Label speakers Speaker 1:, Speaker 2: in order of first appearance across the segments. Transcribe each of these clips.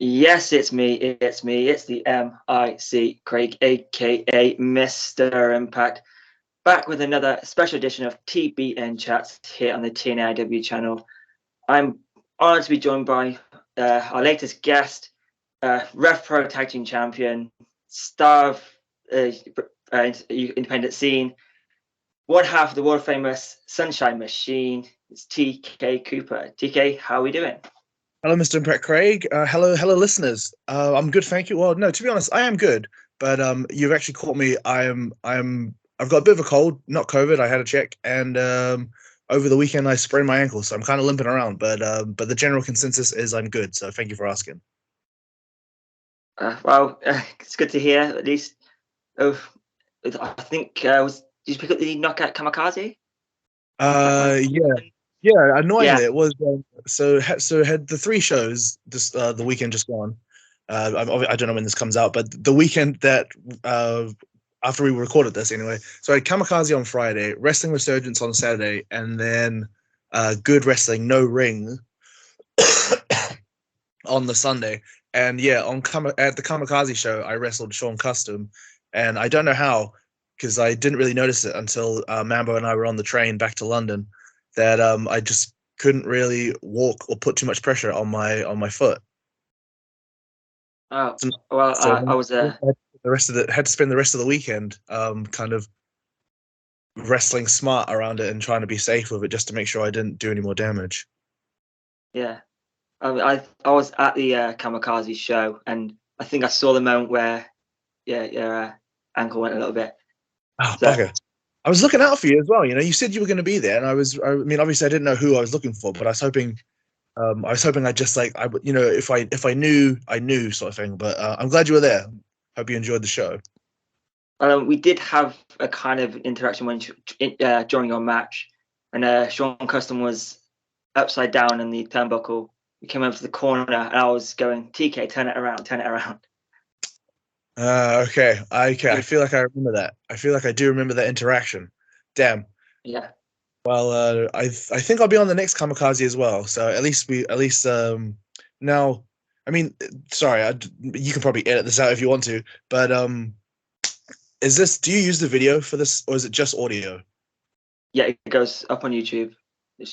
Speaker 1: Yes, it's me. It's me. It's the MIC Craig, aka Mr. Impact, back with another special edition of TBN Chats here on the TNIW channel. I'm honored to be joined by our latest guest, RevPro Tag Team Champion, star of independent scene, one half of the world famous Sunshine Machine. It's TK Cooper. TK, how are we doing?
Speaker 2: Hello, Mr. Impact Craig. Hello, listeners. I'm good, thank you. Well, no, to be honest, I am good, but you've actually caught me. I've got a bit of a cold, not COVID. I had a check, and over the weekend I sprained my ankle, so I'm kind of limping around. But the general consensus is I'm good. So thank you for asking.
Speaker 1: It's good to hear. At least, oh, I think did you pick up the knockout kamikaze?
Speaker 2: Yeah. Annoyingly,
Speaker 1: Yeah,
Speaker 2: it was so had the three shows this the weekend just gone. I don't know when this comes out, but the weekend that after we recorded this anyway. So I had Kamikaze on Friday, Wrestling Resurgence on Saturday, and then Good Wrestling No Ring on the Sunday. And yeah, at the Kamikaze show, I wrestled Sean Custom, and I don't know how because I didn't really notice it until Mambo and I were on the train back to London that I just couldn't really walk or put too much pressure on my foot.
Speaker 1: oh
Speaker 2: So,
Speaker 1: well,
Speaker 2: so
Speaker 1: I was
Speaker 2: the rest of the had to spend the rest of the weekend kind of wrestling smart around it and trying to be safe with it just to make sure I didn't do any more damage.
Speaker 1: yeah. I was at the kamikaze show, and I think I saw the moment where your ankle went a little bit.
Speaker 2: Oh,
Speaker 1: So
Speaker 2: bugger. I was looking out for you as well. You said you were going to be there, and I mean, obviously, I didn't know who I was looking for, but I was hoping I just like, if I knew, I knew sort of thing. But I'm glad you were there. Hope you enjoyed the show.
Speaker 1: we did have a kind of interaction during your match, and Sean Custom was upside down in the turnbuckle. We came over to the corner, and I was going, TK, turn it around, turn it around.
Speaker 2: Okay. I feel like I remember that. I feel like I do remember that interaction. Damn.
Speaker 1: Yeah.
Speaker 2: Well, I think I'll be on the next Kamikaze as well. So at least now. I mean, sorry, you can probably edit this out if you want to. But is this? Do you use the video for this, or is it just audio?
Speaker 1: Yeah, it goes up on YouTube.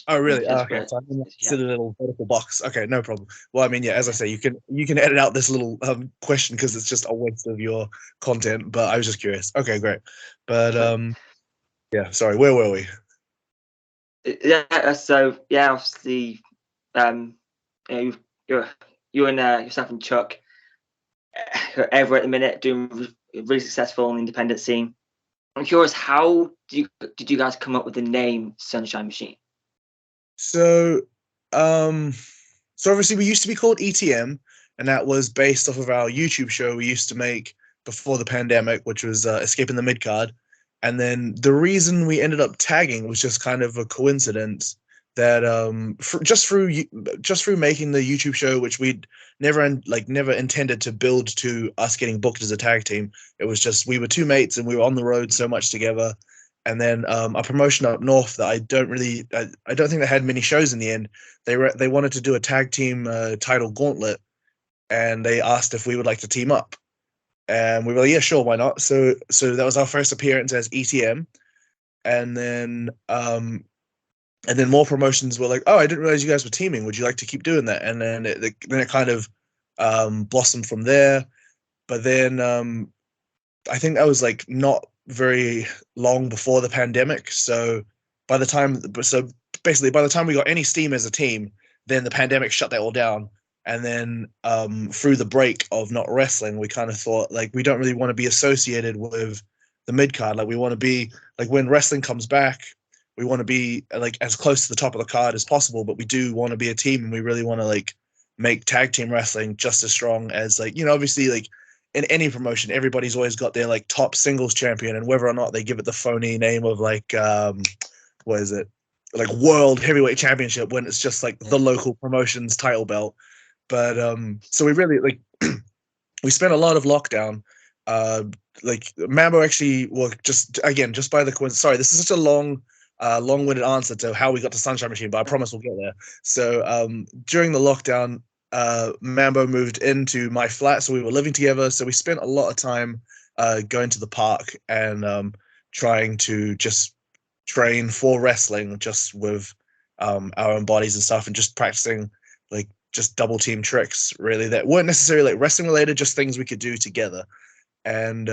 Speaker 2: Oh, really? Oh,
Speaker 1: Just
Speaker 2: okay.
Speaker 1: where,
Speaker 2: So I'm in that
Speaker 1: yeah.
Speaker 2: silly little vertical box. Okay, no problem. Well, I mean, yeah, as I say, you can edit out this little question because it's just a waste of your content. But I was just curious. Okay, great. But yeah, sorry. Where were we?
Speaker 1: Yeah. So yeah, obviously, you know, you and yourself and Chuck ever at the minute doing really successful in the independent scene. I'm curious, how did you guys come up with the name Sunshine Machine?
Speaker 2: So, um, so obviously we used to be called ETM, and that was based off of our YouTube show we used to make before the pandemic, which was Escaping the Midcard. And then the reason we ended up tagging was just kind of a coincidence that just through making the YouTube show, which we'd never intended to build to us getting booked as a tag team. It was just we were two mates and we were on the road so much together. And then a promotion up north that I don't think they had many shows in the end. They wanted to do a tag team title gauntlet, and they asked if we would like to team up, and we were like, yeah, sure, why not? So that was our first appearance as ETM, and then more promotions were like, oh, I didn't realize you guys were teaming. Would you like to keep doing that? And then it kind of blossomed from there. But then I think that was like not very long before the pandemic. So basically by the time we got any steam as a team, then the pandemic shut that all down. And then through the break of not wrestling, we kind of thought like we don't really want to be associated with the mid card. Like we want to be like when wrestling comes back, we want to be like as close to the top of the card as possible, but we do want to be a team and we really want to like make tag team wrestling just as strong as like, obviously like in any promotion, everybody's always got their like top singles champion, and whether or not they give it the phony name of like what is it, like World Heavyweight Championship, when it's just like the local promotion's title belt. But so we really like we spent a lot of lockdown. Like Mambo actually, well, just by the coincidence. Sorry, this is such a long-winded answer to how we got to Sunshine Machine, but I promise we'll get there. So during the lockdown, Mambo moved into my flat, so we were living together. So we spent a lot of time going to the park and trying to just train for wrestling, just with our own bodies and stuff, and just practicing like just double team tricks, really, that weren't necessarily like wrestling related, just things we could do together. And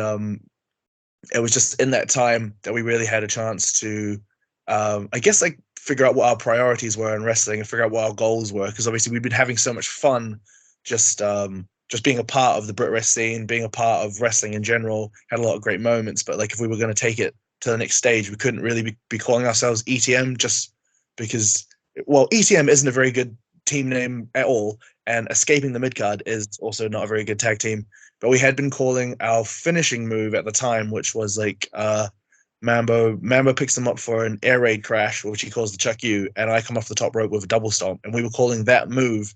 Speaker 2: it was just in that time that we really had a chance to, I guess, like figure out what our priorities were in wrestling and figure out what our goals were. Because obviously we've been having so much fun, just being a part of the Brit Rest scene, being a part of wrestling in general. Had a lot of great moments, but like if we were going to take it to the next stage, we couldn't really be calling ourselves ETM, just because, well, ETM isn't a very good team name at all, and Escaping the Midcard is also not a very good tag team. But we had been calling our finishing move at the time, which was like Mambo picks them up for an air raid crash, which he calls the Chuck U, and I come off the top rope with a double stomp, and we were calling that move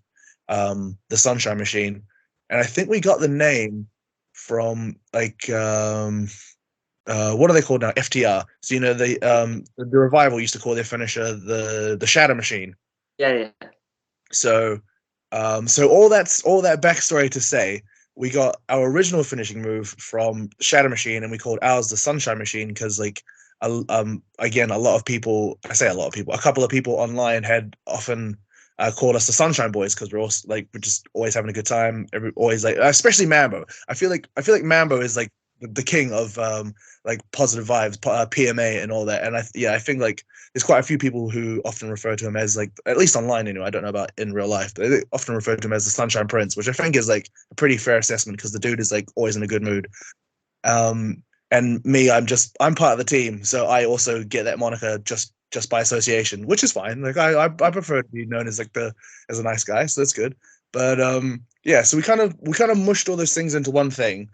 Speaker 2: the Sunshine Machine. And I think we got the name from like what are they called now? FTR. So the Revival used to call their finisher the Shatter Machine.
Speaker 1: Yeah.
Speaker 2: So so all that backstory to say, we got our original finishing move from Shatter Machine, and we called ours the Sunshine Machine because, like, again, a lot of people, I say a lot of people, a couple of people online had often called us the Sunshine Boys because we're just always having a good time. Always like, especially Mambo. I feel like Mambo is like the king of like positive vibes, PMA and all that. And I think like there's quite a few people who often refer to him as, like, at least online anyway, I don't know about in real life, but they often refer to him as the Sunshine Prince, which I think is like a pretty fair assessment because the dude is like always in a good mood. And me, I'm part of the team, so I also get that moniker just by association, which is fine. Like I prefer to be known as like as a nice guy, so that's good. But yeah, so we kind of mushed all those things into one thing.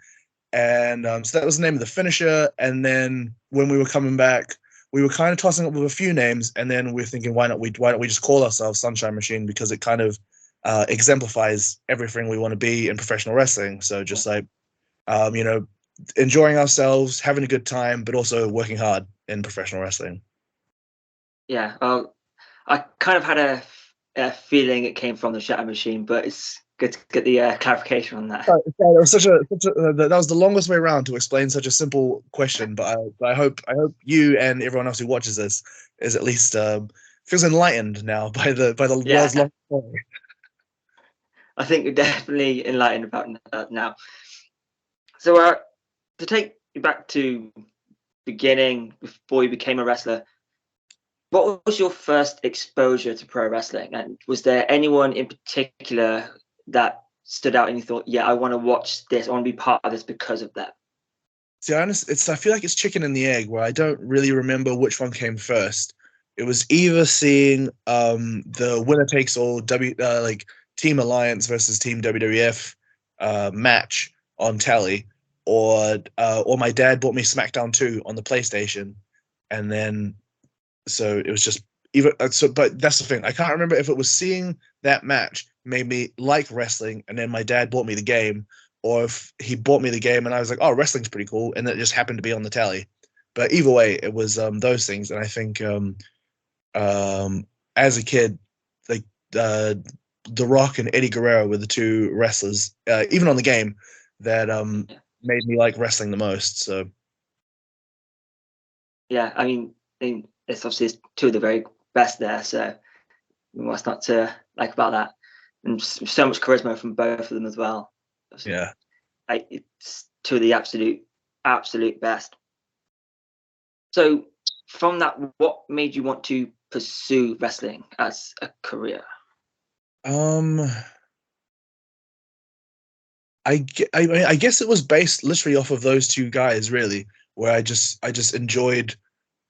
Speaker 2: And so that was the name of the finisher. And then when we were coming back, we were kind of tossing up with a few names, and then we were thinking, why don't we just call ourselves Sunshine Machine, because it kind of exemplifies everything we want to be in professional wrestling. So just like enjoying ourselves, having a good time, but also working hard in professional wrestling.
Speaker 1: Yeah, I kind of had a feeling it came from the Shatter Machine, but it's good to get the clarification on that.
Speaker 2: That was that was the longest way around to explain such a simple question, but I hope you and everyone else who watches this is at least feels enlightened now by the world's long story.
Speaker 1: I think you're definitely enlightened about that now. So to take you back to beginning before you became a wrestler, what was your first exposure to pro wrestling, and was there anyone in particular that stood out and you thought, yeah, I want to watch this, I want to be part of this because of that?
Speaker 2: See, I feel like it's chicken and the egg, where I don't really remember which one came first. It was either seeing the winner takes all like Team Alliance versus Team WWF match on telly, or my dad bought me SmackDown 2 on the PlayStation, and then so it was just either. But that's the thing, I can't remember if it was seeing that match made me like wrestling, and then my dad bought me the game, or if he bought me the game and I was like, oh, wrestling's pretty cool, and it just happened to be on the tally. But either way, it was those things. And I think as a kid, like The Rock and Eddie Guerrero were the two wrestlers, even on the game, that made me like wrestling the most. So
Speaker 1: yeah, I mean it's obviously two of the very best there, so what's not to like about that? And so much charisma from both of them as well.
Speaker 2: Yeah,
Speaker 1: like it's two of the absolute best. So from that, what made you want to pursue wrestling as a career?
Speaker 2: I guess it was based literally off of those two guys, really, where I just enjoyed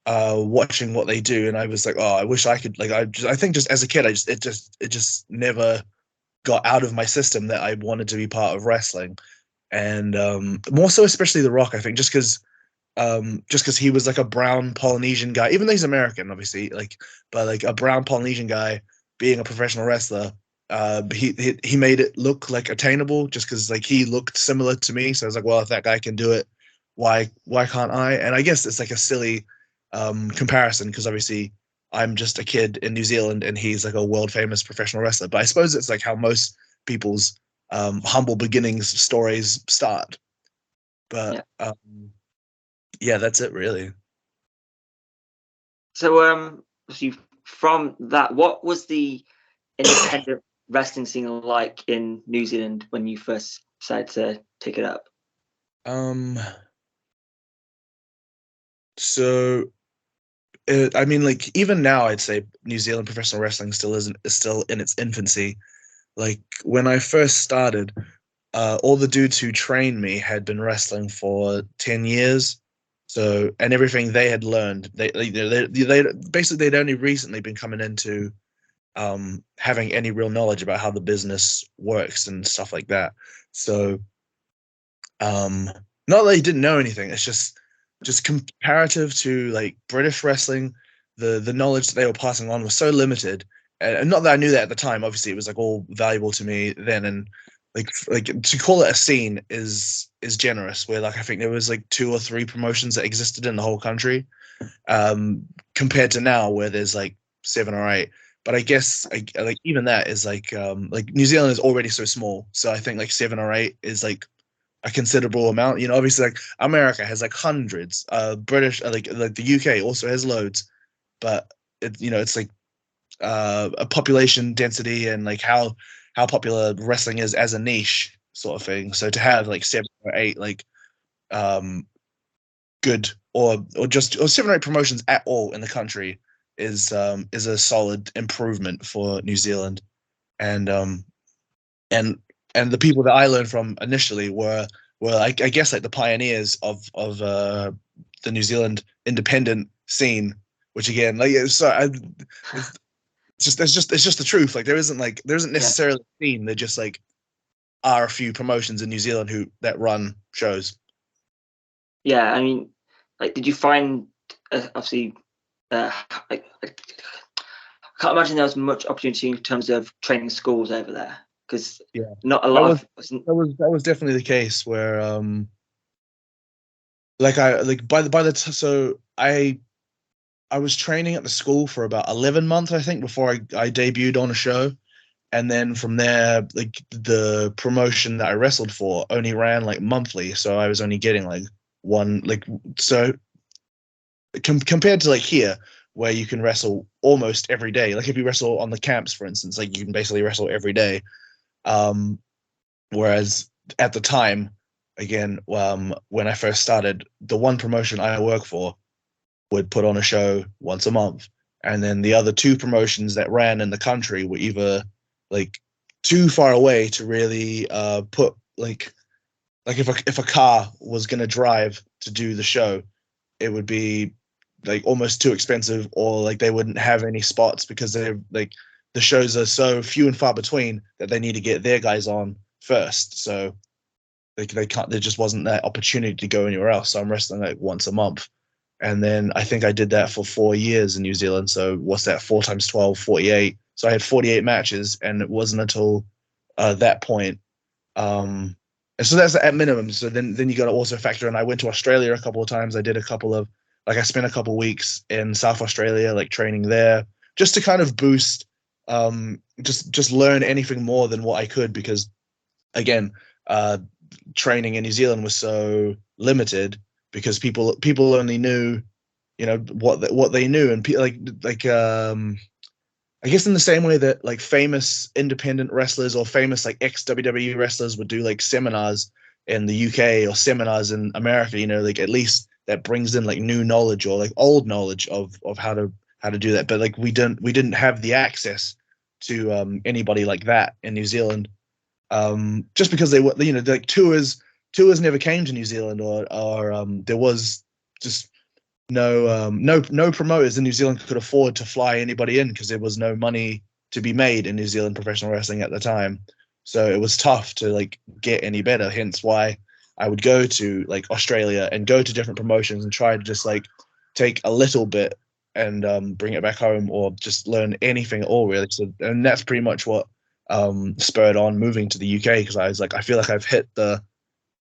Speaker 2: watching what they do, and I was like, oh, I wish I could. Like, I think just as a kid, it just never got out of my system that I wanted to be part of wrestling. And more so, especially The Rock, I think, just because he was like a brown Polynesian guy, even though he's American, obviously, but like a brown Polynesian guy being a professional wrestler, he made it look like attainable, just because like he looked similar to me. So I was like, well, if that guy can do it, why can't I? And I guess it's like a silly comparison, because obviously I'm just a kid in New Zealand and he's like a world famous professional wrestler. But I suppose it's like how most people's humble beginnings stories start. But yeah, that's it really.
Speaker 1: So from that, what was the independent wrestling scene like in New Zealand when you first decided to take it up?
Speaker 2: So I mean, like even now, I'd say New Zealand professional wrestling is still in its infancy. Like when I first started, all the dudes who trained me had been wrestling for 10 years. So, and everything they had learned, they basically they'd only recently been coming into having any real knowledge about how the business works and stuff like that. So, not that they didn't know anything. It's just comparative to like British wrestling, the knowledge that they were passing on was so limited. And not that I knew that at the time. Obviously, it was like all valuable to me then. And like to call it a scene is generous. Where like I think there was like 2 or 3 promotions that existed in the whole country, compared to now where there's like 7 or 8. But I guess like even that is like New Zealand is already so small. So I think like 7 or 8 is like a considerable amount. You know, obviously like America has like hundreds. British like the UK also has loads, but it's like a population density and like how popular wrestling is as a niche sort of thing. So to have like 7 or 8 like good or 7 or 8 promotions at all in the country is a solid improvement for New Zealand. And and the people that I learned from initially were I guess like the pioneers of the New Zealand independent scene, which again like it's just the truth. Like there isn't necessarily a scene. There just like are a few promotions in New Zealand that run shows.
Speaker 1: Yeah, I mean, like, did you find obviously like, I can't imagine there was much opportunity in terms of training schools over there because
Speaker 2: Yeah,
Speaker 1: not a lot of
Speaker 2: that was definitely the case where like I like by the so I was training at the school for about 11 months, I think, before I debuted on a show. And then from there, like the promotion that I wrestled for only ran like monthly. So I was only getting like one, like, so compared to like here, where you can wrestle almost every day. Like if you wrestle on the camps, for instance, like you can basically wrestle every day. Um, Whereas at the time, again, when I first started, the one promotion I work for would put on a show once a month, and then the other 2 promotions that ran in the country were either like too far away to really put like if a car was gonna drive to do the show, it would be like almost too expensive, or like they wouldn't have any spots because they're like the shows are so few and far between that they need to get their guys on first. So they can't. There just wasn't that opportunity to go anywhere else. So I'm wrestling like once a month. And then I think I did that for 4 years in New Zealand. So what's that? 4 times 12, 48. So I had 48 matches, and it wasn't until that point. And so that's at minimum. So then you got to also factor in. I went to Australia a couple of times. I did a couple of I spent a couple of weeks in South Australia, like training there, just to kind of boost, just learn anything more than what I could, because again, training in New Zealand was so limited because people only knew, what they knew, and I guess in the same way that like famous independent wrestlers or famous like ex WWE wrestlers would do like seminars in the UK or seminars in America, like at least that brings in like new knowledge or like old knowledge of how to do that. But like we didn't have the access to anybody like that in New Zealand, just because they were, like tours never came to New Zealand, or there was just no promoters in New Zealand could afford to fly anybody in because there was no money to be made in New Zealand professional wrestling at the time. So it was tough to like get any better. Hence why I would go to like Australia and go to different promotions and try to just like take a little bit and bring it back home, or just learn anything at all really. So, and that's pretty much what spurred on moving to the UK, because I was like, I feel like I've hit the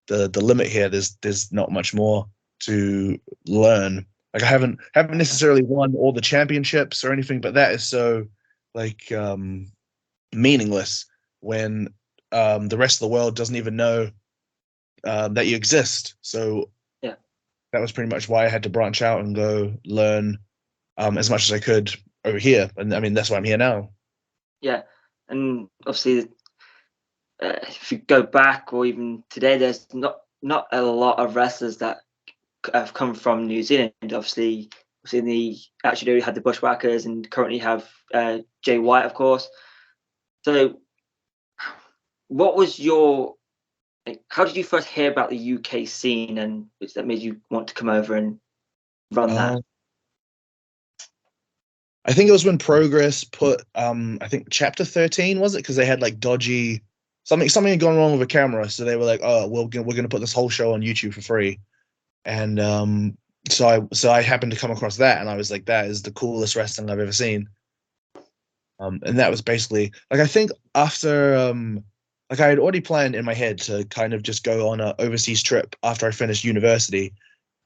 Speaker 2: limit here. There's not much more to learn. Like I haven't necessarily won all the championships or anything, but that is so like meaningless when the rest of the world doesn't even know that you exist. So
Speaker 1: Yeah.
Speaker 2: that was pretty much why I had to branch out and go learn as much as I could over here. And I mean, that's why I'm here now.
Speaker 1: Yeah, and obviously, if you go back or even today, there's not a lot of wrestlers that have come from New Zealand. Obviously, actually we had the Bushwhackers and currently have Jay White, of course. So, what was your how did you first hear about the UK scene, and which that made you want to come over and run that?
Speaker 2: I think it was when Progress put I think chapter 13 was it, because they had like dodgy something had gone wrong with a camera, so they were like, oh, we're gonna put this whole show on YouTube for free. And so I happened to come across that, and I was like, that is the coolest wrestling I've ever seen. And that was basically like, I think after like I had already planned in my head to kind of just go on an overseas trip after I finished university,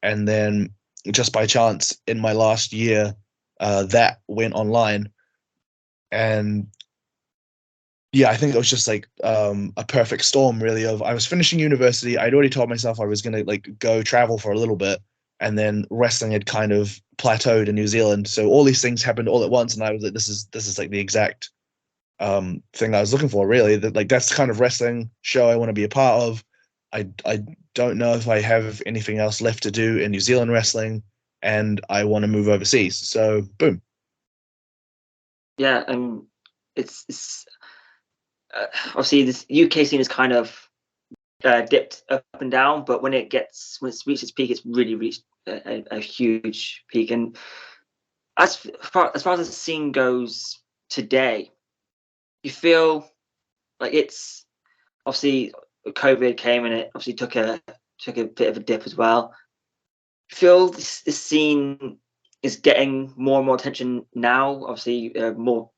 Speaker 2: and then just by chance in my last year, that went online. And yeah, I think it was just like a perfect storm, really. Of I was finishing university, I'd already told myself I was gonna like go travel for a little bit, and then wrestling had kind of plateaued in New Zealand. So all these things happened all at once, and I was like, this is like the exact thing I was looking for, really. That like that's the kind of wrestling show I want to be a part of. I don't know if I have anything else left to do in New Zealand wrestling, and I want to move overseas. So boom.
Speaker 1: Yeah, it's obviously this UK scene is kind of dipped up and down, but when it's reached its peak, it's really reached a huge peak. And as far as the scene goes today, you feel like it's obviously COVID came and it obviously took a bit of a dip as well. You feel this scene is getting more and more attention now. Obviously, more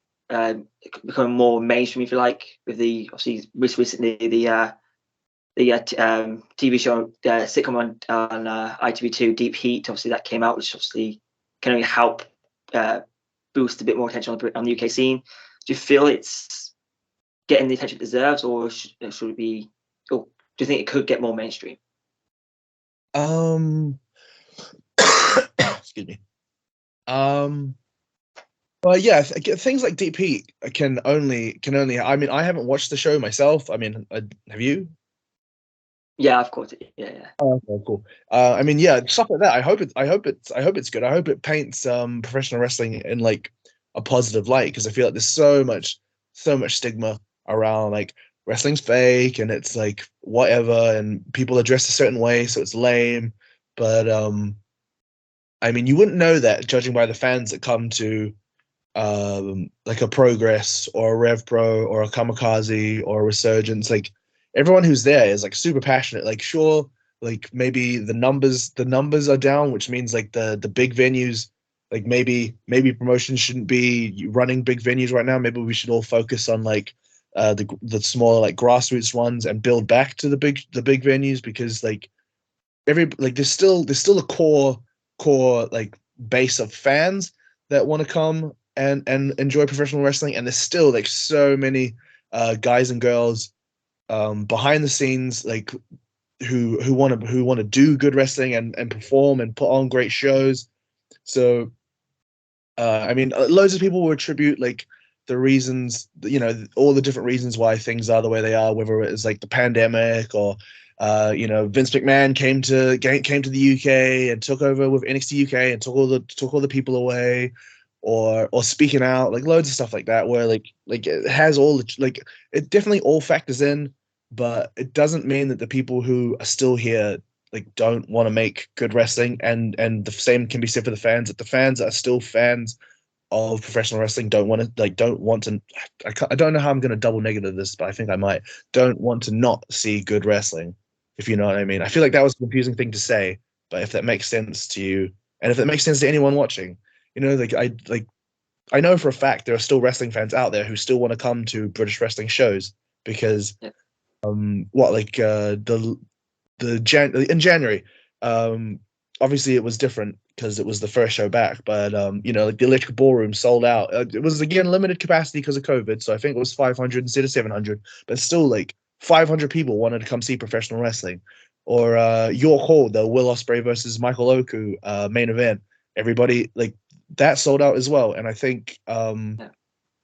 Speaker 1: becoming more mainstream, if you like, with the obviously recently the TV show sitcom on ITV2, Deep Heat. Obviously, that came out, which obviously can only help boost a bit more attention on the UK scene. Do you feel it's getting the attention it deserves, or should it be? Or do you think it could get more mainstream?
Speaker 2: Um, excuse me. Um, well, yeah, things like Deep Heat can only. I mean, I haven't watched the show myself. I mean, have you?
Speaker 1: Yeah, of course. Yeah, yeah.
Speaker 2: Oh, okay, cool. I mean, yeah, stuff like that. I hope it's good. I hope it paints professional wrestling in like a positive light, because I feel like there's so much stigma around like wrestling's fake and it's like whatever, and people are dressed a certain way, so it's lame. But I mean, you wouldn't know that judging by the fans that come to like a Progress or a RevPro or a Kamikaze or a Resurgence. Like everyone who's there is like super passionate. Like sure, like maybe the numbers are down, which means like the big venues, like maybe promotions shouldn't be running big venues right now. Maybe we should all focus on like the smaller like grassroots ones and build back to the big venues, because like there's still a core like base of fans that want to come and enjoy professional wrestling, and there's still like so many guys and girls behind the scenes, like who want to do good wrestling and perform and put on great shows. So I mean, loads of people will attribute like the reasons, all the different reasons why things are the way they are, whether it is like the pandemic or Vince McMahon came to the UK and took over with NXT UK and took all the people away, or speaking out, like loads of stuff like that, where like it has all the like it definitely all factors in, but it doesn't mean that the people who are still here like don't want to make good wrestling, and the same can be said for the fans, that the fans that are still fans of professional wrestling don't want to. I don't know how I'm going to double negative this, but I think I might. Don't want to not see good wrestling, if you know what I mean. I feel like that was a confusing thing to say, but if that makes sense to you, and if it makes sense to anyone watching, I know for a fact there are still wrestling fans out there who still want to come to British wrestling shows, because
Speaker 1: Yeah.
Speaker 2: what like in January. Obviously it was different because it was the first show back, but like the Electric Ballroom sold out. It was again limited capacity because of COVID, so I think it was 500 instead of 700. But still, like 500 people wanted to come see professional wrestling. Or York Hall, the Will Ospreay versus Michael Oku main event. Everybody, like, that sold out as well. And I think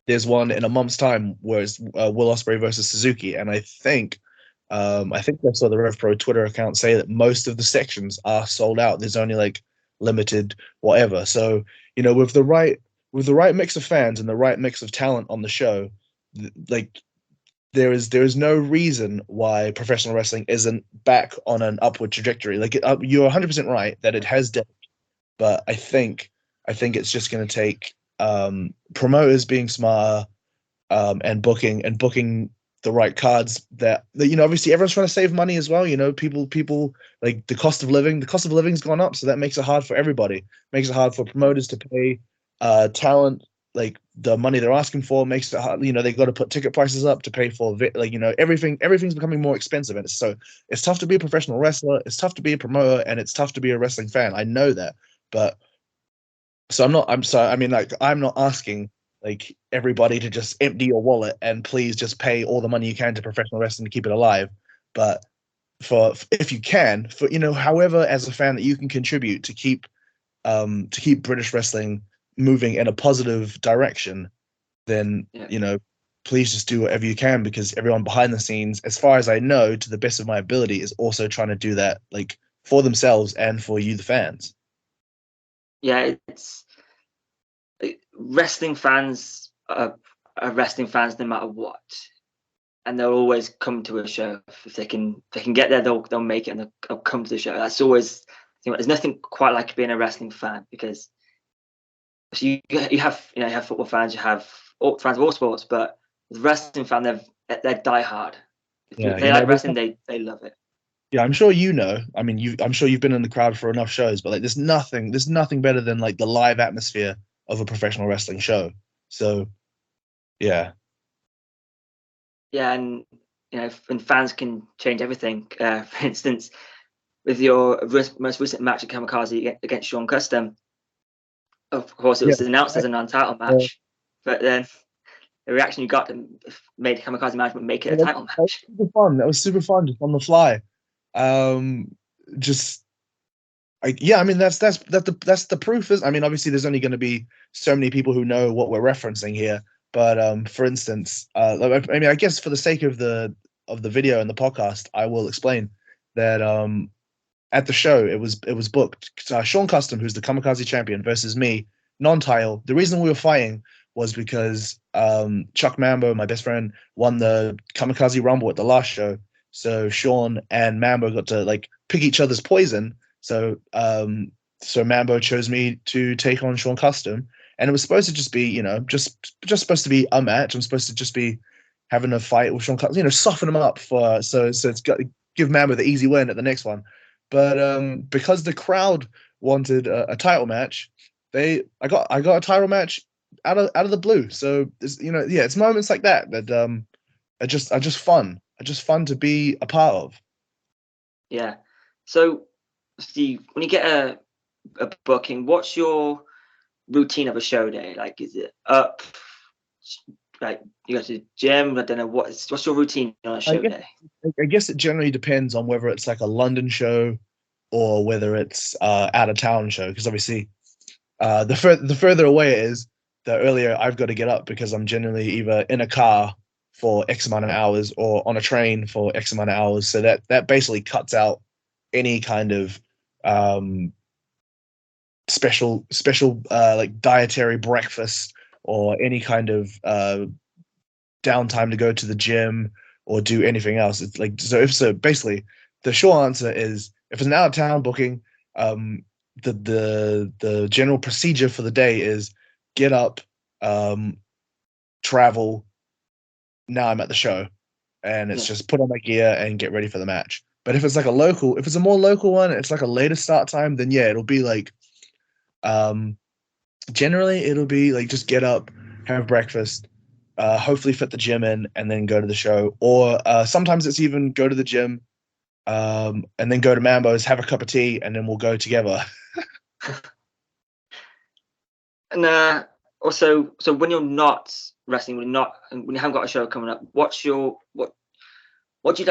Speaker 2: there's one in a month's time where it's Will Ospreay versus Suzuki. And I think I saw the RevPro Twitter account say that most of the sections are sold out. There's only like limited whatever. So, with the right mix of fans and the right mix of talent on the show, like, there is no reason why professional wrestling isn't back on an upward trajectory. Like, you're 100% right that it has dipped, but I think it's just going to take promoters being smarter, and booking the right cards that obviously everyone's trying to save money as well. People, like, the cost of living's gone up, so that makes it hard for everybody. Makes it hard for promoters to pay talent like the money they're asking for. Makes it hard. They got to put ticket prices up to pay for everything's becoming more expensive, and it's tough to be a professional wrestler, it's tough to be a promoter, and it's tough to be a wrestling fan. I know that, but so I'm not asking like everybody to just empty your wallet and please just pay all the money you can to professional wrestling to keep it alive. But if you can, however, as a fan that you can contribute to keep British wrestling moving in a positive direction, then please just do whatever you can, because everyone behind the scenes, as far as I know, to the best of my ability, is also trying to do that, like, for themselves and for you, the fans.
Speaker 1: Yeah, it's wrestling fans are wrestling fans no matter what, and they'll always come to a show if they can get there. They'll make it, and they'll come to the show. That's always, there's nothing quite like being a wrestling fan, because you have football fans, you have all fans of all sports, but with wrestling fan, they're diehard. If they like wrestling, they love it.
Speaker 2: Yeah, I'm sure I mean, I'm sure you've been in the crowd for enough shows, but like, there's nothing better than like the live atmosphere of a professional wrestling show. So, yeah.
Speaker 1: Yeah, and and fans can change everything. For instance, with your most recent match at Kamikaze against Sean Custom, of course, it was announced as an untitled match, but then the reaction you got made Kamikaze management make it a title match.
Speaker 2: That was super fun, just on the fly. Just I mean, that's the proof is. I mean, obviously, there's only going to be so many people who know what we're referencing here. But for instance, I mean, I guess for the sake of the video and the podcast, I will explain that at the show it was booked Sean Custom, who's the Kamikaze champion, versus me, non-title. The reason we were fighting was because Chuck Mambo, my best friend, won the Kamikaze Rumble at the last show. So Sean and Mambo got to like pick each other's poison. So Mambo chose me to take on Sean Custom, and it was supposed to just be, just supposed to be a match. I'm supposed to just be having a fight with Sean Custom, soften him up so it's got to give Mambo the easy win at the next one. But because the crowd wanted a title match, I got a title match out of the blue. So it's, it's moments like that are just fun. Are just fun to be a part of.
Speaker 1: Yeah. So, Steve, when you get a booking, what's your routine of a show day? Like, is it up? Like, you go to the gym? I don't know. What's your routine on a show day?
Speaker 2: I guess it generally depends on whether it's like a London show or whether it's out of town show. Because obviously, the further away it is, the earlier I've got to get up, because I'm generally either in a car for X amount of hours or on a train for X amount of hours. So that basically cuts out any kind of special like dietary breakfast or any kind of downtime to go to the gym or do anything else. It's like, so basically the short answer is, if it's an out of town booking, the general procedure for the day is get up, travel. Now I'm at the show, and it's just put on my gear and get ready for the match. But if it's like if it's a more local one, it's like a later start time, then yeah, it'll be like, generally it'll be like, just get up, have breakfast, hopefully fit the gym in, and then go to the show. Or sometimes it's even go to the gym, and then go to Mambo's, have a cup of tea, and then we'll go together.
Speaker 1: And also, so when you're not wrestling, when you haven't got a show coming up, what's your What do you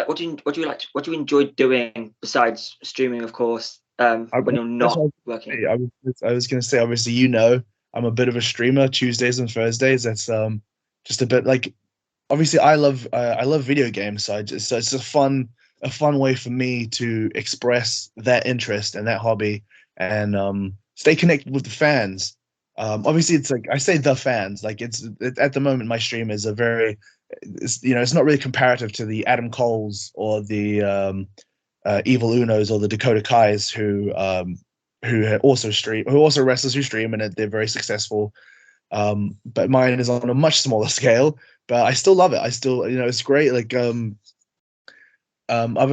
Speaker 1: like? What do you enjoy doing besides streaming, of course? When you're
Speaker 2: That's
Speaker 1: not
Speaker 2: what
Speaker 1: working.
Speaker 2: I was going to say. Obviously, I'm a bit of a streamer. Tuesdays and Thursdays. That's just a bit like. Obviously, I love video games, so it's a fun way for me to express that interest and that hobby and stay connected with the fans. Obviously, it's like I say the fans. Like at the moment, my stream is it's not really comparative to the Adam Coles or the Evil Unos or the Dakota Kais who also wrestlers who stream and they're very successful. But mine is on a much smaller scale. But I still love it. I still, it's great. Like other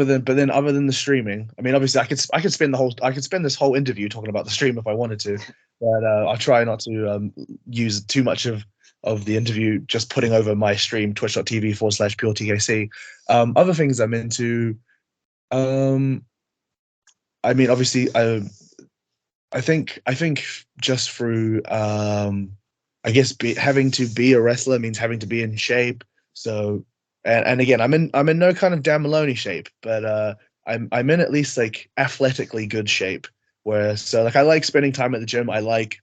Speaker 2: than the streaming, I mean, obviously, I could spend this whole interview talking about the stream if I wanted to, but I'll try not to use too much of the interview just putting over my stream twitch.tv/puretkc. Other things I'm into. Um, I mean, obviously, I think just through I guess having to be a wrestler means having to be in shape. So and again, I'm in no kind of Dan Maloney shape, but I'm in at least like athletically good shape. Where so like I like spending time at the gym. I like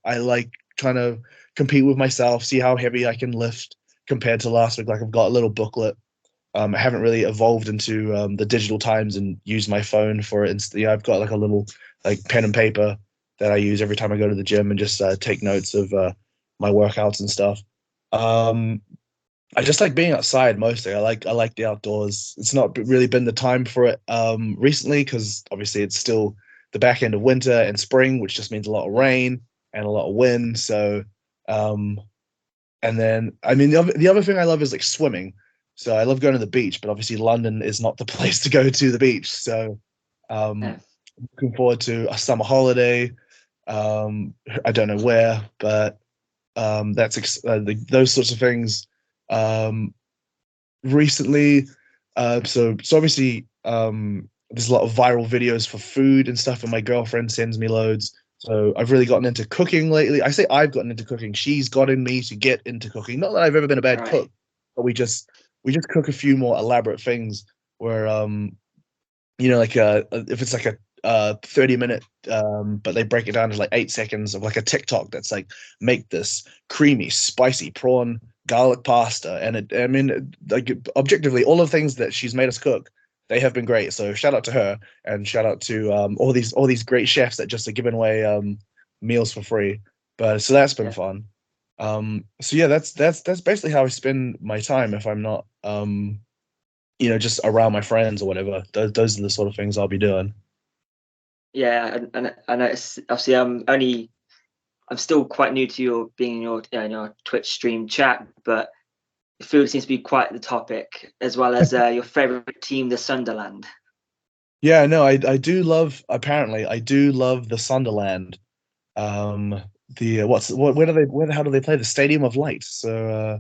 Speaker 2: trying to compete with myself, see how heavy I can lift compared to last week. Like I've got a little booklet. I haven't really evolved into the digital times and use my phone for it. Yeah, I've got like a little like pen and paper that I use every time I go to the gym and just take notes of my workouts and stuff. Um, I just like being outside mostly. I like the outdoors. It's not really been the time for it recently because obviously it's still the back end of winter and spring, which just means a lot of rain and a lot of wind. So um, and then, I mean, the other thing I love is like swimming. So I love going to the beach, but obviously London is not the place to go to the beach. So
Speaker 1: Yeah.
Speaker 2: looking forward to a summer holiday. I don't know where, but those sorts of things. Um, recently, so obviously there's a lot of viral videos for food and stuff, and my girlfriend sends me loads. So I've really gotten into cooking lately. I say I've gotten into cooking. She's gotten me to get into cooking. Not that I've ever been a bad
Speaker 1: Right.
Speaker 2: cook, but we just cook a few more elaborate things where like if it's like a 30-minute but they break it down to like 8 seconds of like a TikTok that's like make this creamy spicy prawn garlic pasta and I mean like objectively all of the things that she's made us cook, they have been great. So shout out to her and shout out to all these great chefs that just are giving away meals for free. But so that's been
Speaker 1: Yeah.
Speaker 2: fun. So yeah, that's basically how I spend my time if I'm not just around my friends or whatever. Those are the sort of things I'll be doing.
Speaker 1: Yeah, and it's obviously I'm still quite new to your being in your Twitch stream chat, but food seems to be quite the topic, as well as your favorite team, the Sunderland.
Speaker 2: Yeah, no, I do love. Apparently, I do love the Sunderland. Um, where do they where the hell do they play? The Stadium of Light. So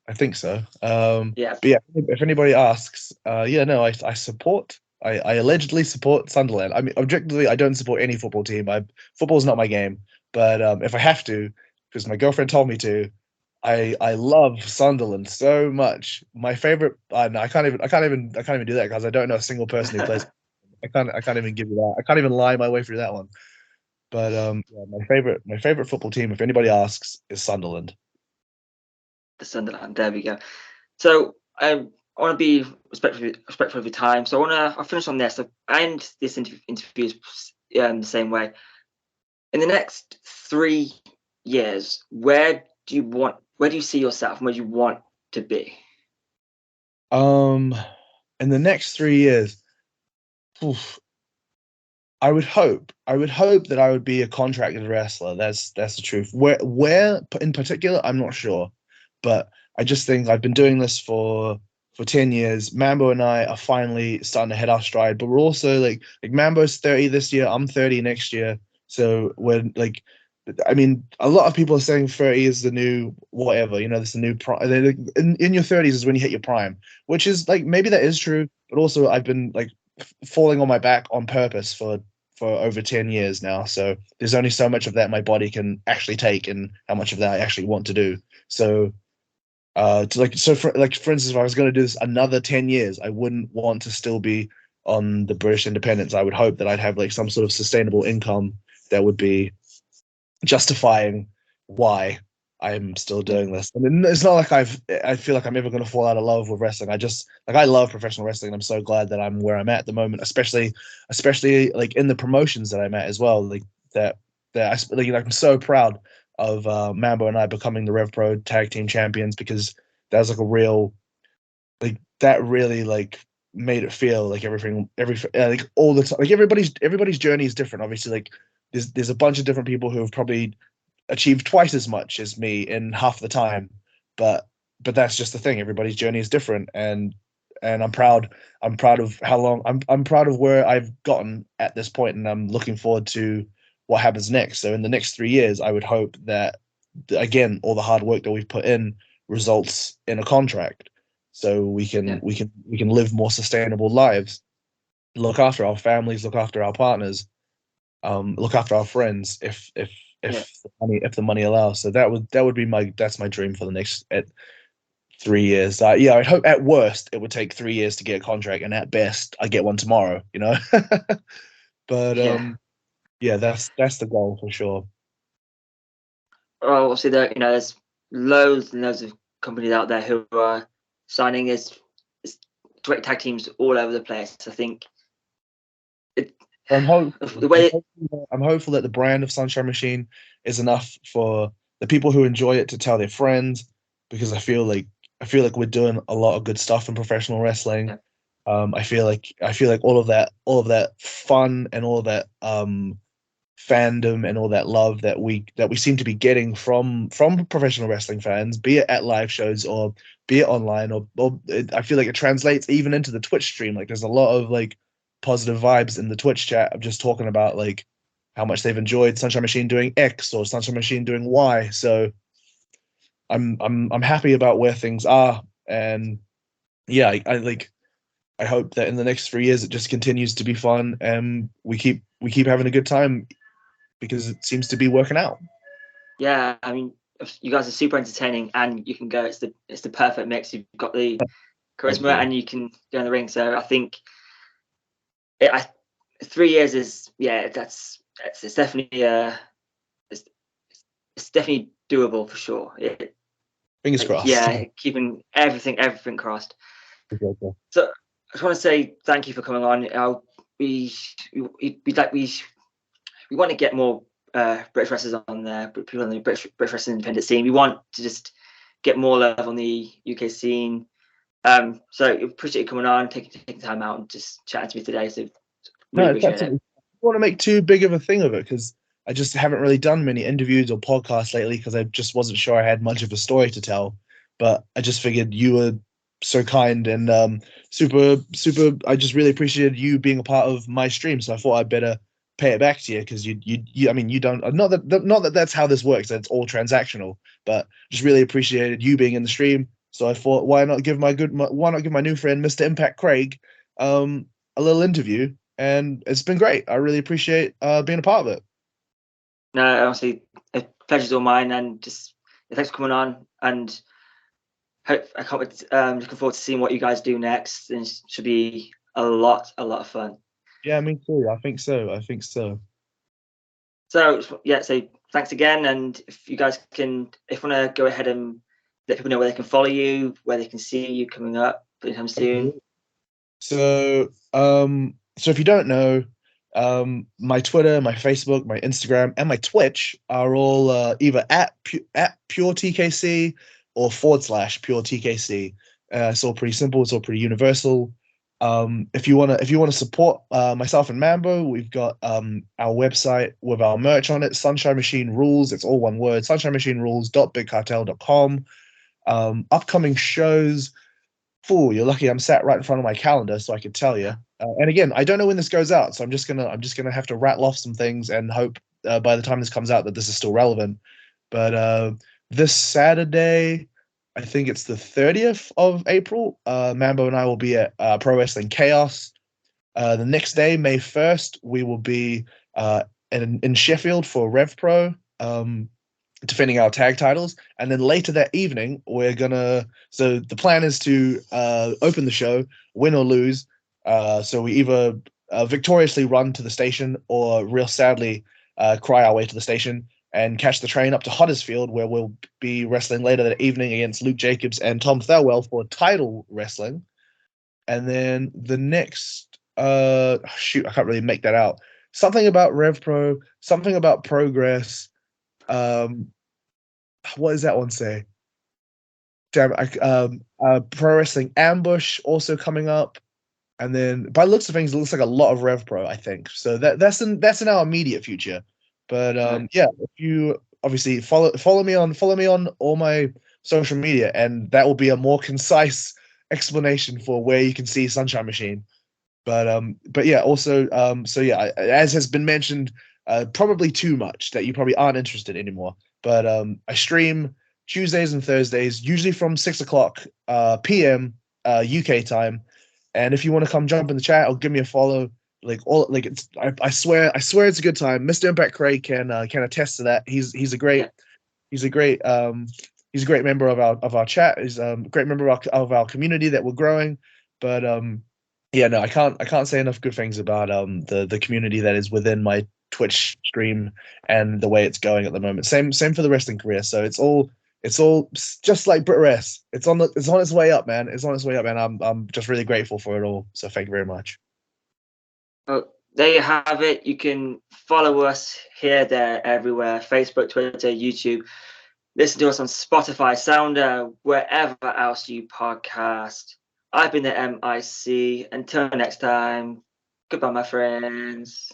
Speaker 2: I think so.
Speaker 1: Yeah,
Speaker 2: But yeah, if anybody asks, yeah, no, I support. I allegedly support Sunderland. I mean, objectively, I don't support any football team. Football's not my game. But if I have to, because my girlfriend told me to, I love Sunderland so much. My favorite. No, I can't even do that because I don't know a single person who plays. I can't even give you that. I can't even lie my way through that one. But yeah, my favorite football team, if anybody asks, is Sunderland.
Speaker 1: the Sunderland. There we go. So I want to be respectful of your time. So I'll finish on this. So I end this interview the same way. In the next 3 years, where do you see yourself and where do you want to be?
Speaker 2: Um, in the next 3 years, oof, I would hope that I would be a contracted wrestler. That's the truth. Where in particular, I'm not sure, but I just think I've been doing this for 10 years. Mambo and I are finally starting to hit our stride, but we're also like Mambo's 30 this year, I'm 30 next year. So we're like I mean, a lot of people are saying 30 is the new whatever, this is the new prime. In your 30s is when you hit your prime, which is like maybe that is true, but also I've been like falling on my back on purpose for over 10 years now. So there's only so much of that my body can actually take and how much of that I actually want to do. So for instance, if I was going to do this another 10 years, I wouldn't want to still be on the British independents. I would hope that I'd have like some sort of sustainable income that would be justifying why I'm still doing this. And it's not like I feel like I'm ever going to fall out of love with wrestling. I love professional wrestling. I'm so glad that I'm where I'm at the moment, especially like in the promotions that I'm at as well. Like I'm so proud of Mambo and I becoming the RevPro tag team champions, because that was like a real, like that really like made it feel like like all the time, like everybody's journey is different. Obviously, like there's a bunch of different people who have probably achieved twice as much as me in half the time, but that's just the thing. Everybody's journey is different, and I'm proud. I'm proud of how long I'm proud of where I've gotten at this point, and I'm looking forward to what happens next. So in the next 3 years, I would hope that again all the hard work that we've put in results in a contract, so we can live more sustainable lives, look after our families, look after our partners, look after our friends, if the money allows. So that would be that's my dream for the next 3 years. Yeah, I'd hope at worst it would take 3 years to get a contract, and at best I get one tomorrow. But yeah, that's the goal for sure.
Speaker 1: Well, obviously, there's loads and loads of companies out there who are signing as direct tag teams all over the place. I think
Speaker 2: I'm
Speaker 1: the way
Speaker 2: hopeful that the brand of Sunshine Machine is enough for the people who enjoy it to tell their friends, because I feel like we're doing a lot of good stuff in professional wrestling.
Speaker 1: Yeah.
Speaker 2: I feel like all of that fun and all of that fandom and all that love that we seem to be getting from professional wrestling fans, be it at live shows or be it online, I feel like it translates even into the Twitch stream. Like there's a lot of like positive vibes in the Twitch chat of just talking about like how much they've enjoyed Sunshine Machine doing X or Sunshine Machine doing Y. So I'm happy about where things are, and yeah, I hope that in the next 3 years it just continues to be fun and we keep having a good time, because it seems to be working out.
Speaker 1: Yeah, I mean, you guys are super entertaining, and you can go. It's the perfect mix. You've got the charisma, and you can go in the ring. So I think 3 years is it's definitely it's definitely doable for sure.
Speaker 2: Fingers crossed.
Speaker 1: Yeah, keeping everything crossed.
Speaker 2: Okay.
Speaker 1: So I just want to say thank you for coming on. We want to get more British wrestlers on there, people on the British wrestling independent scene. We want to just get more love on the UK scene. So appreciate you coming on, taking time out and just chatting to me today. So really appreciate it.
Speaker 2: I don't want to make too big of a thing of it, because I just haven't really done many interviews or podcasts lately, because I just wasn't sure I had much of a story to tell. But I just figured you were so kind and super. I just really appreciated you being a part of my stream, so I thought I'd better pay it back to you, because I mean, you don't, not that that's how this works. It's all transactional, but just really appreciated you being in the stream. So I thought, why not give my new friend Mr. Impact Craig a little interview, and it's been great. I really appreciate being a part of it.
Speaker 1: No, honestly, a pleasure's all mine, and just thanks for coming on. And I can't wait. Looking forward to seeing what you guys do next, and it should be a lot of fun.
Speaker 2: Yeah, me too. I think so.
Speaker 1: So yeah, so thanks again, and if you guys want to go ahead and let people know where they can follow you, where they can see you coming up anytime soon.
Speaker 2: So if you don't know, my Twitter, my Facebook, my Instagram, and my Twitch are all either at pure TKC or /pure TKC. It's all pretty simple. It's all pretty universal. If you wanna support myself and Mambo, we've got our website with our merch on it, Sunshine Machine Rules. It's all one word, sunshinemachinerules.bigcartel.com. Upcoming shows. You're lucky I'm sat right in front of my calendar, so I could tell you. And again, I don't know when this goes out, so I'm just gonna have to rattle off some things and hope by the time this comes out that this is still relevant. But this Saturday, I think it's the 30th of April, Mambo and I will be at Pro Wrestling Chaos. The next day, May 1st, we will be in Sheffield for RevPro. defending our tag titles, and then later that evening we're gonna. So the plan is to open the show, win or lose. So we either victoriously run to the station, or real sadly cry our way to the station and catch the train up to Huddersfield, where we'll be wrestling later that evening against Luke Jacobs and Tom Thelwell for title wrestling. And then the next, shoot, I can't really make that out. Something about RevPro, something about Progress. What does that one say? Damn, Pro Wrestling Ambush also coming up. And then by the looks of things, it looks like a lot of RevPro, I think. So that's in our immediate future. But yeah, if you obviously follow me on all my social media, and that will be a more concise explanation for where you can see Sunshine Machine. But yeah, also so yeah, as has been mentioned, probably too much that you probably aren't interested anymore. But I stream Tuesdays and Thursdays, usually from 6 o'clock p.m. UK time. And if you want to come jump in the chat or give me a follow, it's I swear it's a good time. Mr. Impact Craig can attest to that. He's a great member of our chat. He's a great member of our community that we're growing. But yeah, no, I can't say enough good things about the community that is within my Twitch stream and the way it's going at the moment. Same for the wrestling career. So it's all just like Brit Rest. It's on its way up, man. It's on its way up, man. I'm just really grateful for it all. So thank you very much.
Speaker 1: Oh, there you have it. You can follow us here, there, everywhere: Facebook, Twitter, YouTube. Listen to us on Spotify, Sounder, wherever else you podcast. I've been the MIC. Until next time, goodbye, my friends.